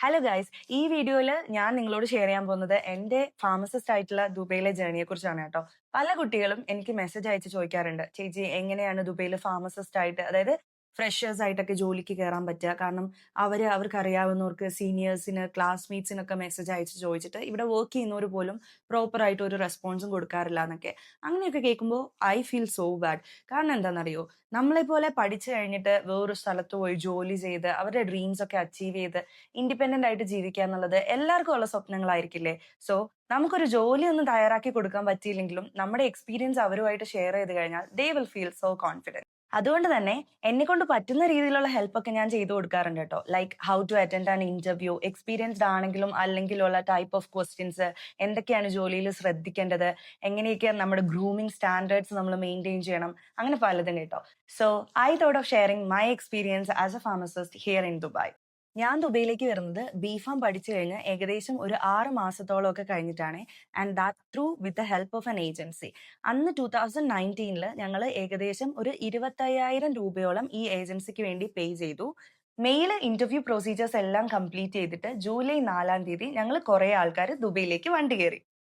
Hello guys, ഈ വീഡിയോയിൽ ഞാൻ നിങ്ങളോട് ഷെയർ ചെയ്യാൻ പോകുന്നത് എൻ്റെ ഫാർമസിസ്റ്റ് ആയിട്ടുള്ള ദുബൈയിലെ ജേർണിയെ കുറിച്ചാണ് കേട്ടോ. പല കുട്ടികളും എനിക്ക് മെസ്സേജ് അയച്ച് ചോദിക്കാറുണ്ട്, ചേച്ചി എങ്ങനെയാണ് ദുബൈയിൽ ഫാർമസിസ്റ്റ് ആയിട്ട്, അതായത് ഫ്രഷേഴ്സ് ആയിട്ടൊക്കെ ജോലിക്ക് കയറാൻ പറ്റുക? കാരണം അവർക്ക് അറിയാവുന്നവർക്ക് സീനിയേഴ്സിന് ക്ലാസ്മേറ്റ്സിനൊക്കെ മെസ്സേജ് അയച്ച് ചോദിച്ചിട്ട് ഇവിടെ വർക്ക് ചെയ്യുന്നവർ പോലും പ്രോപ്പർ ആയിട്ട് ഒരു റെസ്പോൺസും കൊടുക്കാറില്ല എന്നൊക്കെ. അങ്ങനെയൊക്കെ കേൾക്കുമ്പോൾ ഐ ഫീൽ സോ ബാഡ്. കാരണം എന്താണെന്നറിയോ, നമ്മളെ പോലെ പഠിച്ചു കഴിഞ്ഞിട്ട് വേറൊരു സ്ഥലത്ത് പോയി ജോലി ചെയ്ത് അവരുടെ ഡ്രീംസ് ഒക്കെ അച്ചീവ് ചെയ്ത് ഇൻഡിപെൻഡന്റ് ആയിട്ട് ജീവിക്കുക എന്നുള്ളത് എല്ലാവർക്കും ഉള്ള സ്വപ്നങ്ങളായിരിക്കില്ലേ? സോ നമുക്കൊരു ജോലി ഒന്നും തയ്യാറാക്കി കൊടുക്കാൻ പറ്റിയില്ലെങ്കിലും നമ്മുടെ എക്സ്പീരിയൻസ് അവരുമായിട്ട് ഷെയർ ചെയ്ത് കഴിഞ്ഞാൽ they will feel so confident. അതുകൊണ്ട് തന്നെ എന്നെ കൊണ്ട് പറ്റുന്ന രീതിയിലുള്ള ഹെൽപ്പ് ഒക്കെ ഞാൻ ചെയ്തു കൊടുക്കാറുണ്ട് കേട്ടോ. Like how to attend an interview, experienced ആണെങ്കിലും അല്ലെങ്കിലുള്ള ടൈപ്പ് ഓഫ് ക്വസ്റ്റ്യൻസ്, എന്തൊക്കെയാണ് ജോലിയിൽ ശ്രദ്ധിക്കേണ്ടത്, എങ്ങനെയൊക്കെയാണ് നമ്മുടെ ഗ്രൂമിംഗ് സ്റ്റാൻഡേർഡ്സ് നമ്മൾ മെയിൻറ്റെയിൻ ചെയ്യണം, അങ്ങനെ പലതും കേട്ടോ. So I thought of sharing my experience as A pharmacist here in Dubai. ഞാൻ ദുബൈയിലേക്ക് വരുന്നത് ബിഫാം പഠിച്ചു കഴിഞ്ഞ് ഏകദേശം ഒരു 6 മാസത്തോളം ഒക്കെ കഴിഞ്ഞിട്ടാണ്. And that through with the help of N agency. അന്ന് 2019 ഞങ്ങൾ ഏകദേശം ഒരു 25,000 രൂപയോളം ഈ ഏജൻസിക്ക് വേണ്ടി പേ ചെയ്തു. മെയിൽ ഇന്റർവ്യൂ പ്രൊസീജിയേഴ്സ് എല്ലാം കംപ്ലീറ്റ് ചെയ്തിട്ട് ജൂലൈ 4 ഞങ്ങൾ കുറെ ആൾക്കാർ ദുബൈയിലേക്ക് വണ്ടി കയറി.